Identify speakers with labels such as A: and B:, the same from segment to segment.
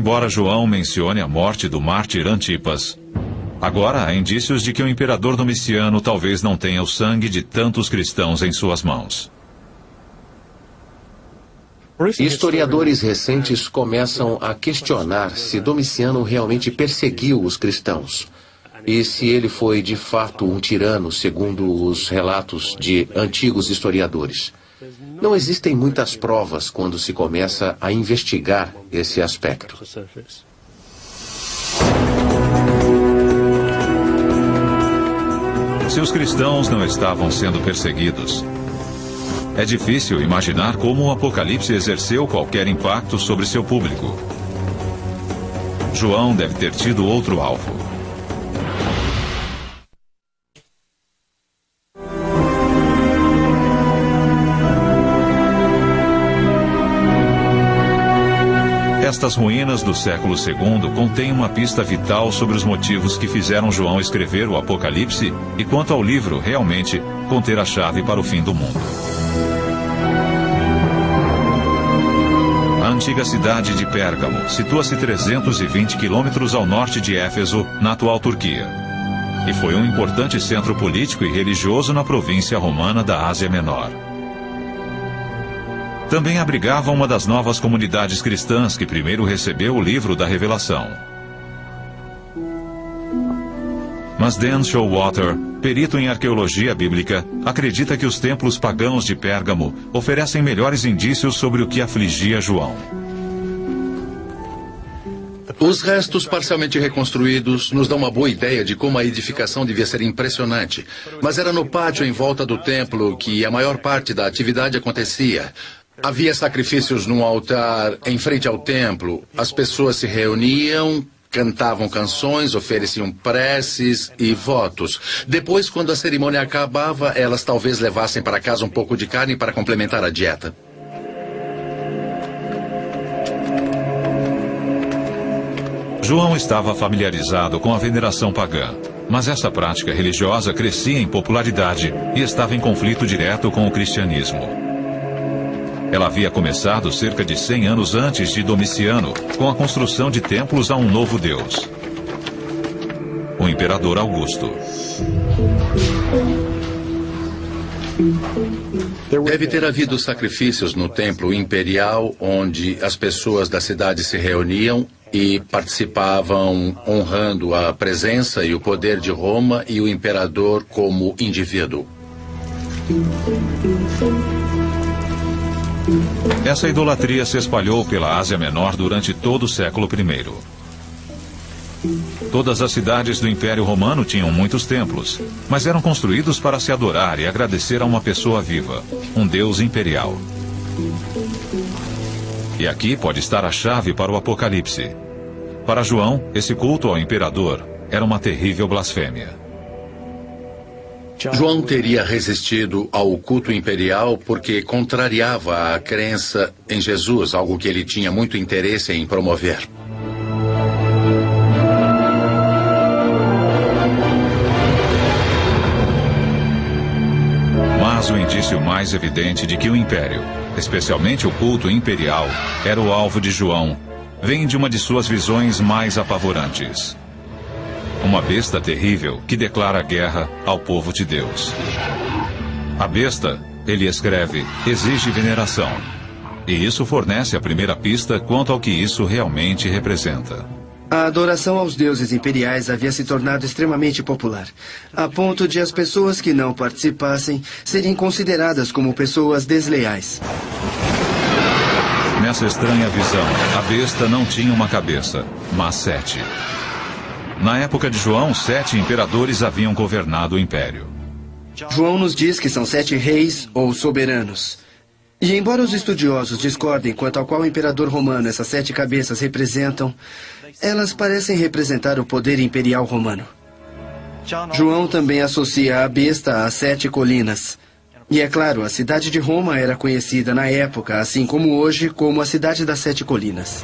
A: embora João mencione a morte do mártir Antipas, agora há indícios de que o imperador Domiciano talvez não tenha o sangue de tantos cristãos em suas mãos.
B: Historiadores recentes começam a questionar se Domiciano realmente perseguiu os cristãos e se ele foi de fato um tirano, segundo os relatos de antigos historiadores. Não existem muitas provas quando se começa a investigar esse aspecto.
A: Se os cristãos não estavam sendo perseguidos, é difícil imaginar como o Apocalipse exerceu qualquer impacto sobre seu público. João deve ter tido outro alvo. Estas ruínas do século II contêm uma pista vital sobre os motivos que fizeram João escrever o Apocalipse e quanto ao livro realmente conter a chave para o fim do mundo. A antiga cidade de Pérgamo situa-se 320 quilômetros ao norte de Éfeso, na atual Turquia, e foi um importante centro político e religioso na província romana da Ásia Menor. Também abrigava uma das novas comunidades cristãs que primeiro recebeu o livro da Revelação. Mas Dan Showalter, perito em arqueologia bíblica, acredita que os templos pagãos de Pérgamo oferecem melhores indícios sobre o que afligia João.
C: Os restos parcialmente reconstruídos nos dão uma boa ideia de como a edificação devia ser impressionante. Mas era no pátio em volta do templo que a maior parte da atividade acontecia. Havia sacrifícios num altar em frente ao templo. As pessoas se reuniam, cantavam canções, ofereciam preces e votos. Depois, quando a cerimônia acabava, elas talvez levassem para casa um pouco de carne para complementar a dieta.
A: João estava familiarizado com a veneração pagã, mas essa prática religiosa crescia em popularidade e estava em conflito direto com o cristianismo. Ela havia começado cerca de 100 anos antes de Domiciano, com a construção de templos a um novo deus, o imperador Augusto.
C: Deve ter havido sacrifícios no templo imperial, onde as pessoas da cidade se reuniam e participavam honrando a presença e o poder de Roma e o imperador como indivíduo.
A: Essa idolatria se espalhou pela Ásia Menor durante todo o século I. Todas as cidades do Império Romano tinham muitos templos, mas eram construídos para se adorar e agradecer a uma pessoa viva, um deus imperial. E aqui pode estar a chave para o Apocalipse. Para João, esse culto ao imperador era uma terrível blasfêmia.
C: João teria resistido ao culto imperial porque contrariava a crença em Jesus, algo que ele tinha muito interesse em promover.
A: Mas o indício mais evidente de que o império, especialmente o culto imperial, era o alvo de João, vem de uma de suas visões mais apavorantes. Uma besta terrível que declara guerra ao povo de Deus. A besta, ele escreve, exige veneração. E isso fornece a primeira pista quanto ao que isso realmente representa.
D: A adoração aos deuses imperiais havia se tornado extremamente popular, a ponto de as pessoas que não participassem serem consideradas como pessoas desleais.
A: Nessa estranha visão, a besta não tinha uma cabeça, mas 7. Na época de João, 7 imperadores haviam governado o império.
D: João nos diz que são 7 reis ou soberanos. E embora os estudiosos discordem quanto ao qual imperador romano essas 7 cabeças representam, elas parecem representar o poder imperial romano. João também associa a besta às 7 colinas. E é claro, a cidade de Roma era conhecida na época, assim como hoje, como a cidade das 7 colinas.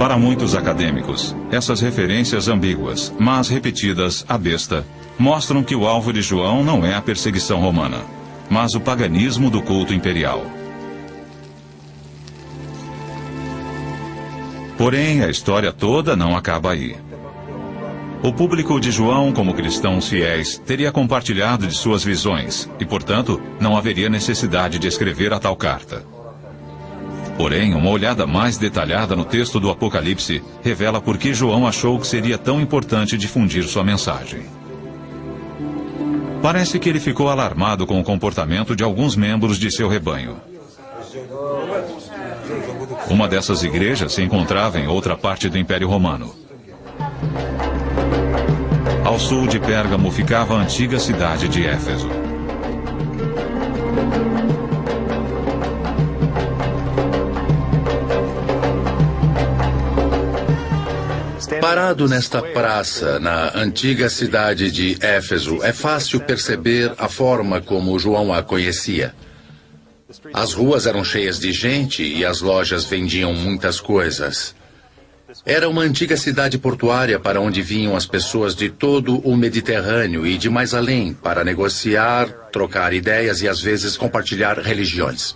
A: Para muitos acadêmicos, essas referências ambíguas, mas repetidas à besta, mostram que o alvo de João não é a perseguição romana, mas o paganismo do culto imperial. Porém, a história toda não acaba aí. O público de João, como cristãos fiéis, teria compartilhado de suas visões e, portanto, não haveria necessidade de escrever a tal carta. Porém, uma olhada mais detalhada no texto do Apocalipse revela por que João achou que seria tão importante difundir sua mensagem. Parece que ele ficou alarmado com o comportamento de alguns membros de seu rebanho. Uma dessas igrejas se encontrava em outra parte do Império Romano. Ao sul de Pérgamo ficava a antiga cidade de Éfeso.
C: Parado nesta praça, na antiga cidade de Éfeso, é fácil perceber a forma como João a conhecia. As ruas eram cheias de gente e as lojas vendiam muitas coisas. Era uma antiga cidade portuária para onde vinham as pessoas de todo o Mediterrâneo e de mais além para negociar, trocar ideias e às vezes compartilhar religiões.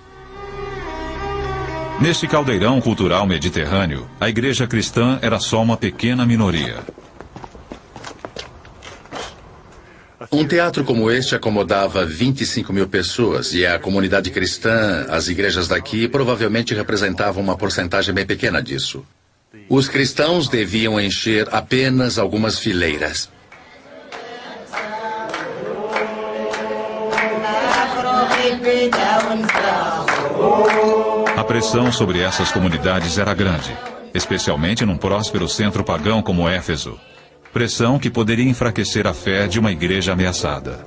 A: Neste caldeirão cultural mediterrâneo, a igreja cristã era só uma pequena minoria.
C: Um teatro como este acomodava 25 mil pessoas e a comunidade cristã, as igrejas daqui, provavelmente representavam uma porcentagem bem pequena disso. Os cristãos deviam encher apenas algumas fileiras.
A: A pressão sobre essas comunidades era grande, especialmente num próspero centro pagão como Éfeso. Pressão que poderia enfraquecer a fé de uma igreja ameaçada.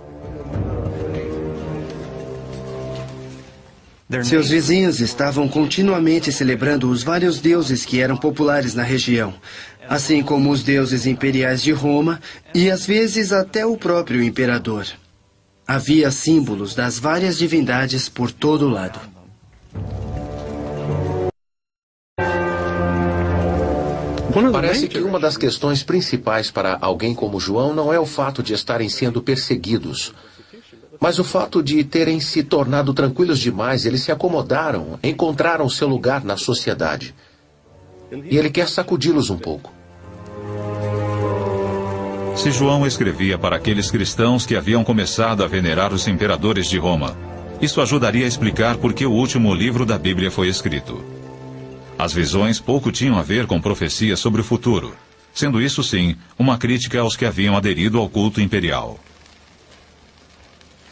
D: Seus vizinhos estavam continuamente celebrando os vários deuses que eram populares na região, assim como os deuses imperiais de Roma e às vezes até o próprio imperador. Havia símbolos das várias divindades por todo lado.
B: Parece que uma das questões principais para alguém como João não é o fato de estarem sendo perseguidos, mas o fato de terem se tornado tranquilos demais. Eles se acomodaram, encontraram seu lugar na sociedade. E ele quer sacudi-los um pouco.
A: Se João escrevia para aqueles cristãos que haviam começado a venerar os imperadores de Roma, isso ajudaria a explicar por que o último livro da Bíblia foi escrito. As visões pouco tinham a ver com profecias sobre o futuro, sendo isso, sim, uma crítica aos que haviam aderido ao culto imperial.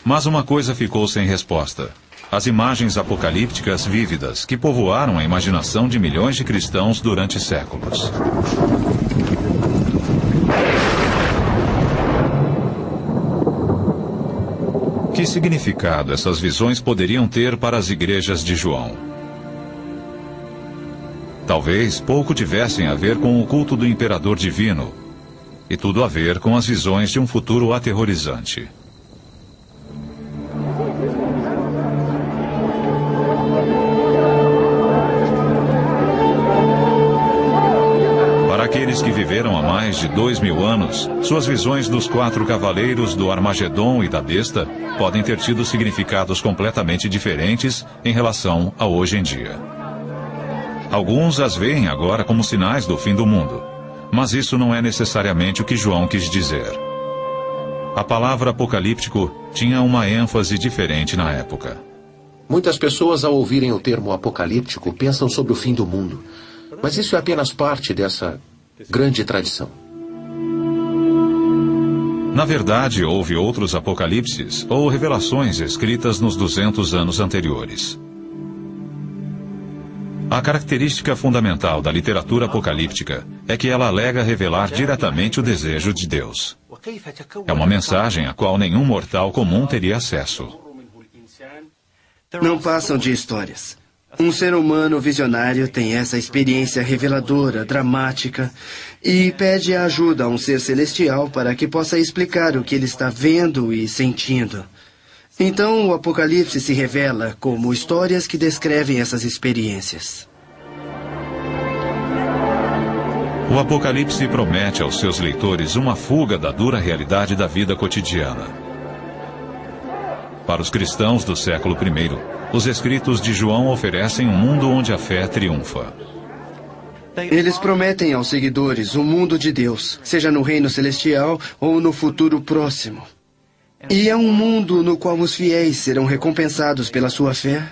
A: Mas uma coisa ficou sem resposta: as imagens apocalípticas vívidas que povoaram a imaginação de milhões de cristãos durante séculos. Que significado essas visões poderiam ter para as igrejas de João? Talvez pouco tivessem a ver com o culto do imperador divino, e tudo a ver com as visões de um futuro aterrorizante. Para aqueles que viveram há mais de 2000 anos, suas visões dos 4 cavaleiros do Armagedon e da besta podem ter tido significados completamente diferentes em relação a hoje em dia. Alguns as veem agora como sinais do fim do mundo, mas isso não é necessariamente o que João quis dizer. A palavra apocalíptico tinha uma ênfase diferente na época.
B: Muitas pessoas, ao ouvirem o termo apocalíptico, pensam sobre o fim do mundo. Mas isso é apenas parte dessa grande tradição.
A: Na verdade, houve outros apocalipses ou revelações escritas nos 200 anos anteriores. A característica fundamental da literatura apocalíptica é que ela alega revelar diretamente o desejo de Deus. É uma mensagem a qual nenhum mortal comum teria acesso.
D: Não passam de histórias. Um ser humano visionário tem essa experiência reveladora, dramática, e pede ajuda a um ser celestial para que possa explicar o que ele está vendo e sentindo. Então, o Apocalipse se revela como histórias que descrevem essas experiências.
A: O Apocalipse promete aos seus leitores uma fuga da dura realidade da vida cotidiana. Para os cristãos do século I, os escritos de João oferecem um mundo onde a fé triunfa.
D: Eles prometem aos seguidores um mundo de Deus, seja no reino celestial ou no futuro próximo. E é um mundo no qual os fiéis serão recompensados pela sua fé,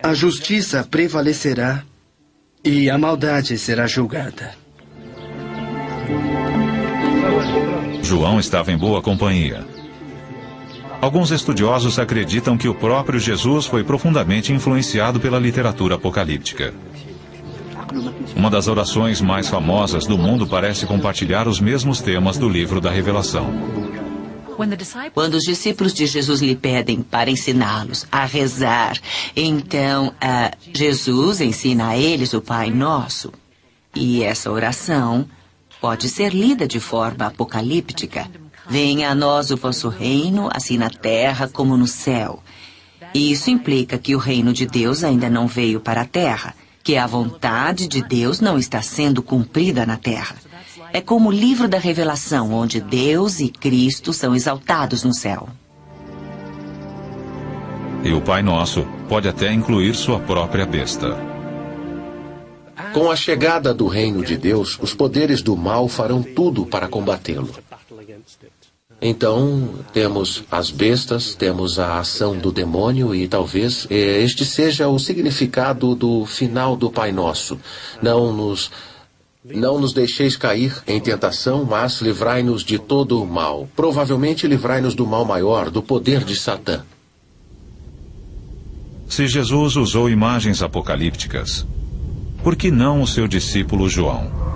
D: a justiça prevalecerá e a maldade será julgada.
A: João estava em boa companhia. Alguns estudiosos acreditam que o próprio Jesus foi profundamente influenciado pela literatura apocalíptica. Uma das orações mais famosas do mundo parece compartilhar os mesmos temas do livro da Revelação.
E: Quando os discípulos de Jesus lhe pedem para ensiná-los a rezar, então Jesus ensina a eles o Pai Nosso. E essa oração pode ser lida de forma apocalíptica. Venha a nós o vosso reino, assim na terra como no céu. E isso implica que o reino de Deus ainda não veio para a terra, que a vontade de Deus não está sendo cumprida na terra. É como o livro da Revelação, onde Deus e Cristo são exaltados no céu.
A: E o Pai Nosso pode até incluir sua própria besta.
B: Com a chegada do reino de Deus, os poderes do mal farão tudo para combatê-lo. Então, temos as bestas, temos a ação do demônio e talvez este seja o significado do final do Pai Nosso. Não nos deixeis cair em tentação, mas livrai-nos de todo o mal. Provavelmente livrai-nos do mal maior, do poder de Satã.
A: Se Jesus usou imagens apocalípticas, por que não o seu discípulo João?